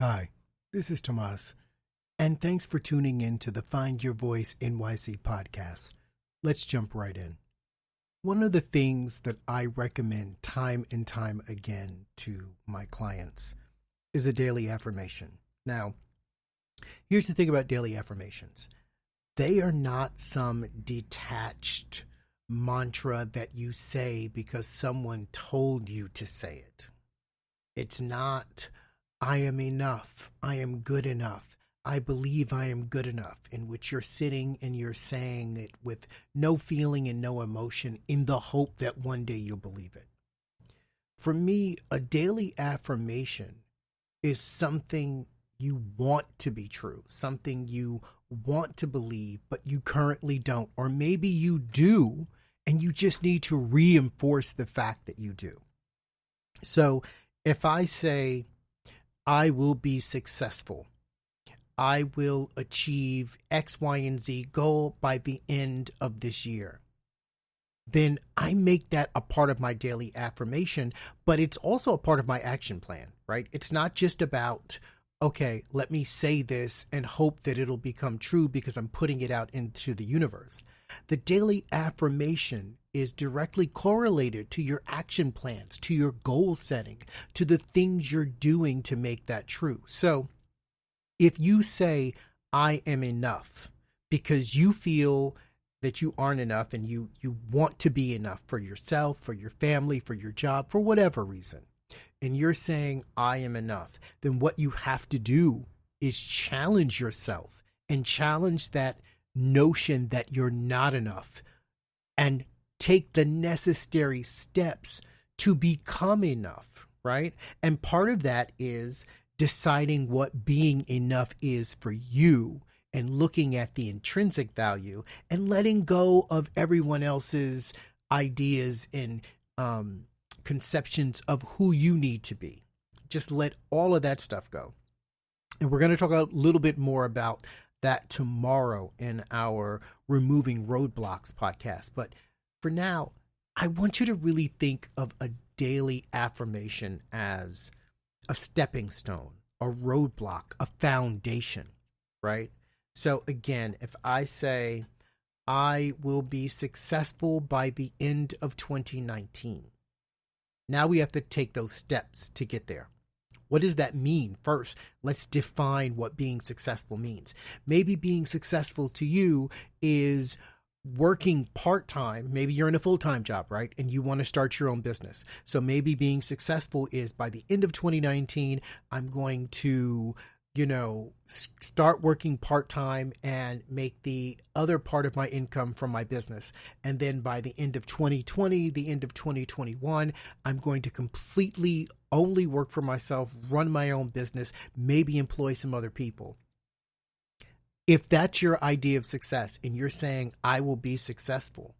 Hi, this is Tomas, and thanks for tuning in to the Find Your Voice NYC podcast. Let's jump right in. One of the things that I recommend time and time again to my clients is a daily affirmation. Now, here's the thing about daily affirmations. They are not some detached mantra that you say because someone told you to say it. It's not, I am enough, I am good enough, I believe I am good enough, in which you're sitting and you're saying it with no feeling and no emotion in the hope that one day you'll believe it. For me, a daily affirmation is something you want to be true, something you want to believe, but you currently don't. Or maybe you do, and you just need to reinforce the fact that you do. So if I say, I will be successful, I will achieve X, Y, and Z goal by the end of this year, then I make that a part of my daily affirmation, but it's also a part of my action plan, right? It's not just about, okay, let me say this and hope that it'll become true because I'm putting it out into the universe. The daily affirmation is directly correlated to your action plans, to your goal setting, to the things you're doing to make that true. So if you say, I am enough, because you feel that you aren't enough and you want to be enough for yourself, for your family, for your job, for whatever reason, and you're saying, I am enough, then what you have to do is challenge yourself and challenge that notion that you're not enough and take the necessary steps to become enough, right? And part of that is deciding what being enough is for you and looking at the intrinsic value and letting go of everyone else's ideas and conceptions of who you need to be. Just let all of that stuff go. And we're going to talk a little bit more about that tomorrow in our Removing Roadblocks podcast. But for now, I want you to really think of a daily affirmation as a stepping stone, a roadblock, a foundation, right? So again, if I say, I will be successful by the end of 2019, now we have to take those steps to get there. What does that mean? First, let's define what being successful means. Maybe being successful to you is working part-time. Maybe you're in a full-time job, right? And you want to start your own business. So maybe being successful is by the end of 2019, I'm going to, start working part-time and make the other part of my income from my business. And then by the end of 2020, the end of 2021, I'm going to completely only work for myself, run my own business, maybe employ some other people. If that's your idea of success and you're saying, I will be successful,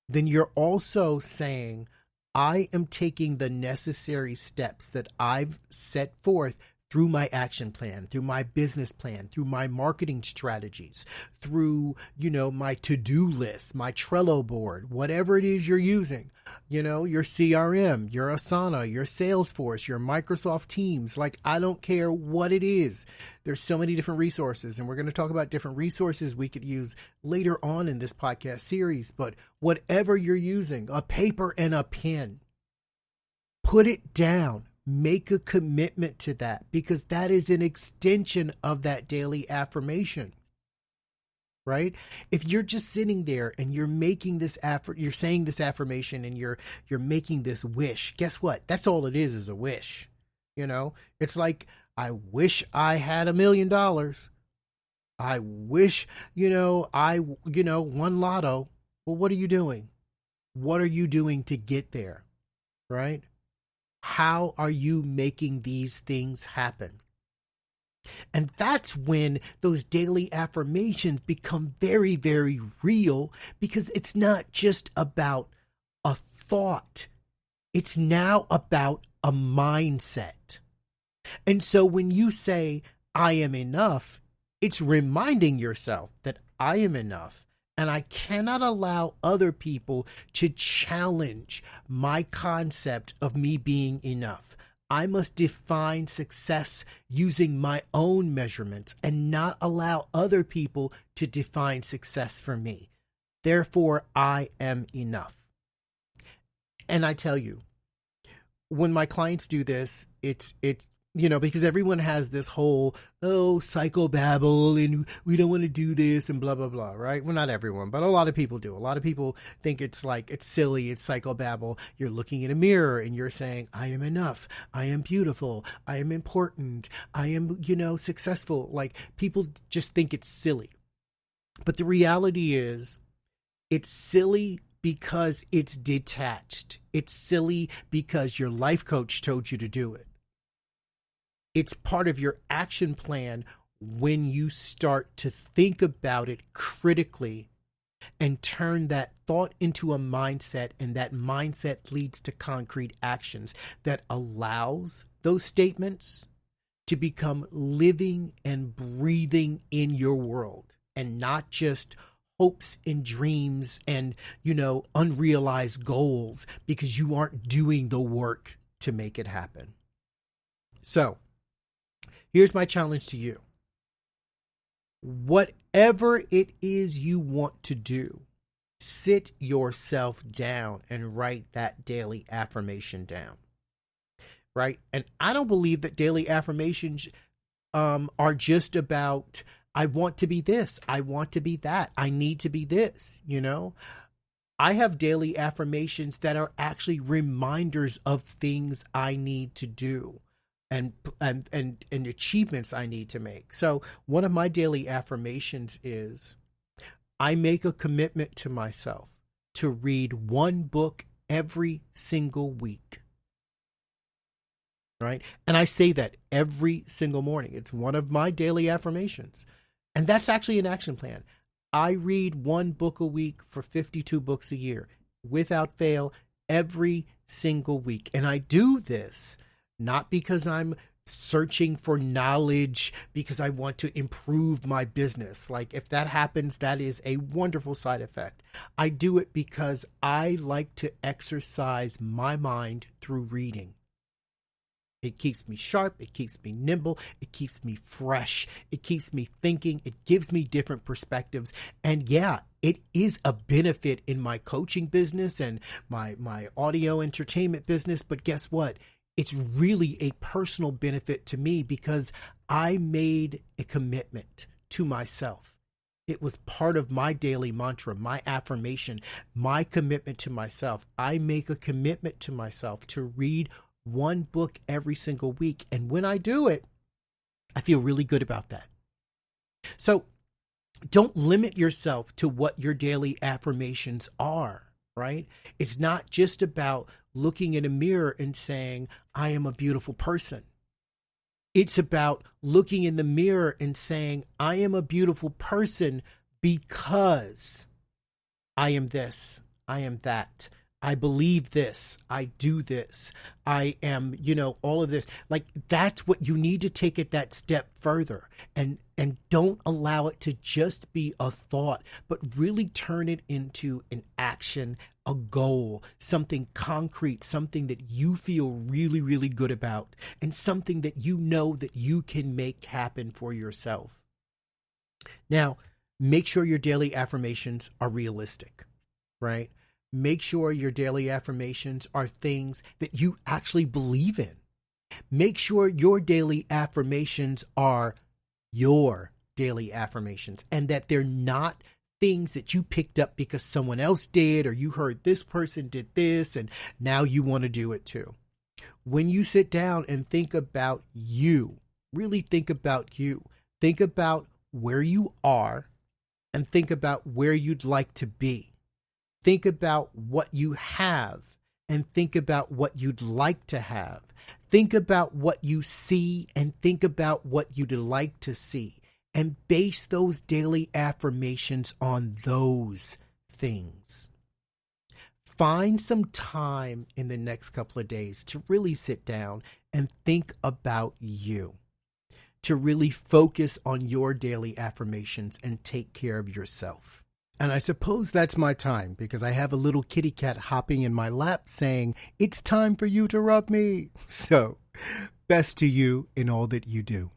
then you're also saying, I am taking the necessary steps that I've set forth through my action plan, through my business plan, through my marketing strategies, through, my to-do list, my Trello board, whatever it is you're using, your CRM, your Asana, your Salesforce, your Microsoft Teams. Like, I don't care what it is. There's so many different resources, and we're going to talk about different resources we could use later on in this podcast series. But whatever you're using, a paper and a pen, put it down. Make a commitment to that, because that is an extension of that daily affirmation, right? If you're just sitting there and you're making this you're saying this affirmation and you're making this wish, guess what? That's all it is a wish. It's like, I wish I had $1 million. I wish, I won lotto. Well, what are you doing? What are you doing to get there? Right? How are you making these things happen? And that's when those daily affirmations become very, very real, because it's not just about a thought. It's now about a mindset. And so when you say, I am enough, it's reminding yourself that I am enough. And I cannot allow other people to challenge my concept of me being enough. I must define success using my own measurements and not allow other people to define success for me. Therefore, I am enough. And I tell you, when my clients do this, it's because everyone has this whole, psychobabble and we don't want to do this and blah, blah, blah, right? Well, not everyone, but a lot of people do. A lot of people think it's silly, it's psychobabble. You're looking in a mirror and you're saying, I am enough. I am beautiful. I am important. I am, successful. Like, people just think it's silly. But the reality is, it's silly because it's detached. It's silly because your life coach told you to do it. It's part of your action plan when you start to think about it critically and turn that thought into a mindset, and that mindset leads to concrete actions that allows those statements to become living and breathing in your world, and not just hopes and dreams and, unrealized goals because you aren't doing the work to make it happen. So, here's my challenge to you. Whatever it is you want to do, sit yourself down and write that daily affirmation down. Right? And I don't believe that daily affirmations are just about, I want to be this, I want to be that, I need to be this, I have daily affirmations that are actually reminders of things I need to do. And achievements I need to make. So one of my daily affirmations is, I make a commitment to myself to read one book every single week. Right? And I say that every single morning. It's one of my daily affirmations. And that's actually an action plan. I read one book a week for 52 books a year, without fail, every single week. And I do this not because I'm searching for knowledge, because I want to improve my business. Like, if that happens, that is a wonderful side effect. I do it because I like to exercise my mind through reading. It keeps me sharp. It keeps me nimble. It keeps me fresh. It keeps me thinking. It gives me different perspectives. And yeah, it is a benefit in my coaching business and my audio entertainment business. But guess what? It's really a personal benefit to me because I made a commitment to myself. It was part of my daily mantra, my affirmation, my commitment to myself. I make a commitment to myself to read one book every single week. And when I do it, I feel really good about that. So don't limit yourself to what your daily affirmations are, right? It's not just about looking in a mirror and saying, I am a beautiful person. It's about looking in the mirror and saying, I am a beautiful person because I am this, I am that. I believe this, I do this, I am, all of this. Like, that's what you need to take it that step further, and don't allow it to just be a thought, but really turn it into an action, a goal, something concrete, something that you feel really, really good about, and something that you know that you can make happen for yourself. Now, make sure your daily affirmations are realistic, right? Make sure your daily affirmations are things that you actually believe in. Make sure your daily affirmations are your daily affirmations, and that they're not things that you picked up because someone else did, or you heard this person did this and now you want to do it too. When you sit down and think about you, really think about you, think about where you are and think about where you'd like to be. Think about what you have and think about what you'd like to have. Think about what you see and think about what you'd like to see. And base those daily affirmations on those things. Find some time in the next couple of days to really sit down and think about you, to really focus on your daily affirmations and take care of yourself. And I suppose that's my time, because I have a little kitty cat hopping in my lap saying, it's time for you to rub me. So Best to you in all that you do.